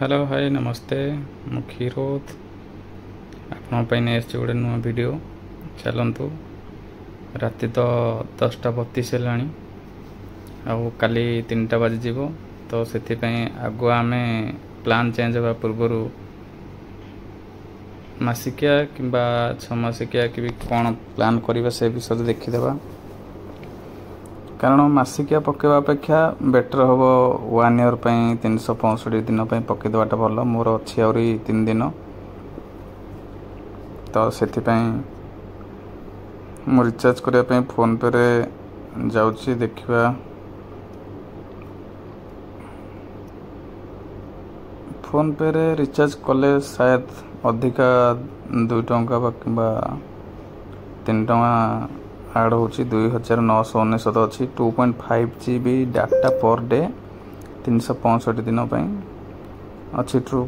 hello hi नमस्ते मु क्षीरोद आपण गोटे नुआ वीडियो चलतु राति तो 10:32 है आउ काली 3टा बाजी तो से आगुआ आम प्लान चेंज होगा पूर्वर मासिकिया कि 6 मासिकिया कि कौन प्लान करवा से विषय देखीदे कारण मासिकिया पकेवा अपेक्षा बेटर हम 1 ईयर 365 दिन पकईदेटा भल मोर अच्छी आहरी 3 दिन तो से रिचार्ज करने फोन पे रे जाऊँगी देखा फोन पे रे रिचार्ज कले शायद अधिका 2 टंका कि 3 टंका आड हो 2999 अच्छी 2.5 GB डाटा पर डे 365 दिन अच्छी true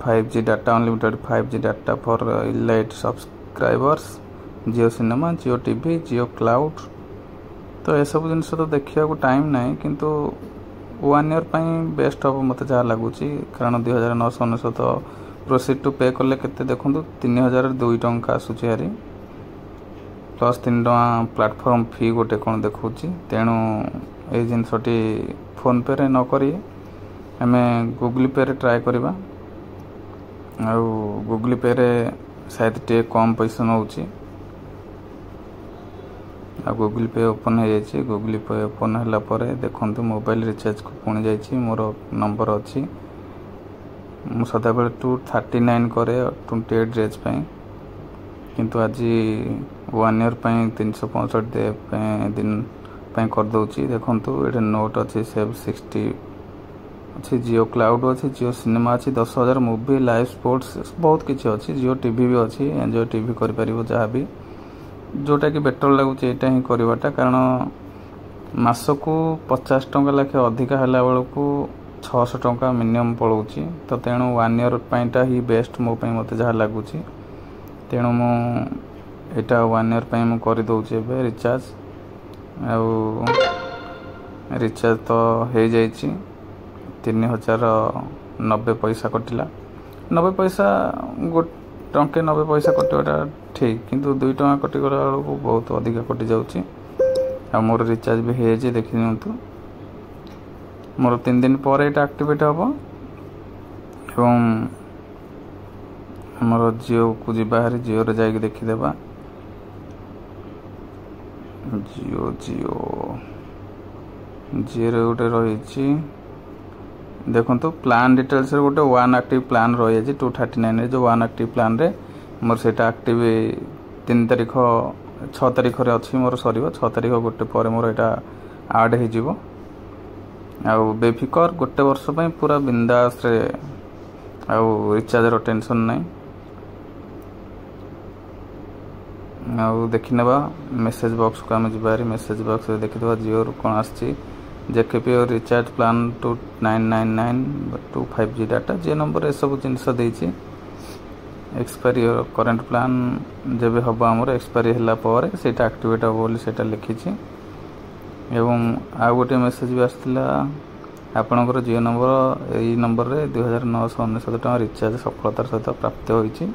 5G data unlimited 5G data for elite subscribers Jio cinema Jio TV Jio cloud तो यह सब जिन तो देखा टाइम ना किंतु 1 ईयर बेस्ट हम मत जहाँ लगुच कारण 2999 प्रोसीड टू पे कले के देखूँ 3002 टंका आसूची हारी प्लस 3 टंका प्लाटफॉर्म फी गोटे कौन देखा तेणु ये जिनसटी फोन पे रे न करी आम गूगल पे रे ट्राए करवा गूगल पे रे शायद टे कम पैसा नौ गूगल पे ओपन हो जाए गूगल पे ओपन है देखो मोबाइल रिचार्ज को पुणी जाइए मोर नंबर अच्छी मु सदा बेले 239 करे 28 डेज किंतु आज 1 ईयर 365 दिन कर दूची देखो ये नोट अच्छी सेव 60 अच्छी जियो क्लाउड अच्छी जियो सिनेमा अच्छी 10,000 मूवी लाइव स्पोर्ट्स बहुत किसी अच्छी जियो टीवी भी अच्छी एंजॉय टीवी कर जहाँ भी जोटा कि बेटर लगुच यहाँ ही करवाटा कारण मासकू 50 टंका लाखे अधिका है बेलू 600 टंका मिनिमम पड़ोची तो तेणु 1 ईयर पाइंटा ही बेस्ट मो मत जहाँ लगुच तेणु मुझा 1 ईयर मु कर दूचे रिचार्ज रिचार्ज तो हो जाए 3090 पैसा कटिला 90 पैसा टंके 90 पैसा कटिवाटा ठीक किंतु 2 टंका कटिगला बेलू बहुत अधिक कटि जाऊँगी मोर रिचार्ज भी हो जाए देखी दिंतु मोर 3 दिन पर यहाँ एक्टिवेट हम एवं हमर जियो को जी बाहर जियो रे जाके देखीदेबा जियो जियो जियो रे गोटे रही देखो तो प्लान डिटेल्स रे गोटे 1 एक्टिव प्लान रही है 239 रे जो 1 एक्टिव प्लान रे मोर सेटा एक्टिव 3 तारीख 6 तारीख रे अच्छी मोर सरीबो 6 तारीख गोटे पर मोर एटा ऐड हो जिवो आउ बेफिकर गोटे वर्ष पूरा बिंदास रे आउ रिचार्ज रो टेंशन नहीं आउ देखी ना मेसेज बॉक्स को आम जी मेसेज बॉक्स देखीद जियो कौन आकेपी और रिचार्ज प्लान 2999 5G डाटा जी नंबर ये सब जिनस एक्सपायरी करेंट प्लान जब हम आमर एक्सपायरी है से एक्टिवेट हम बोली से लिखी एवं आउ गोटे मेसेज भी आसाला आपणकर जियो नंबर यही नंबर रे 2999 टका रिचार्ज सफलतार सहित प्राप्त होती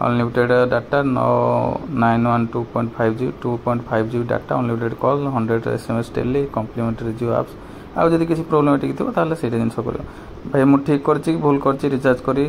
unlimited data 2.5 data unlimited call 100 SMS daily complimentary Jio apps आउ जदि किसी प्रोब्लेमेटिक थी ताले से जिन कर भाई मुझे ठीक कर भूल कर रिचार्ज करी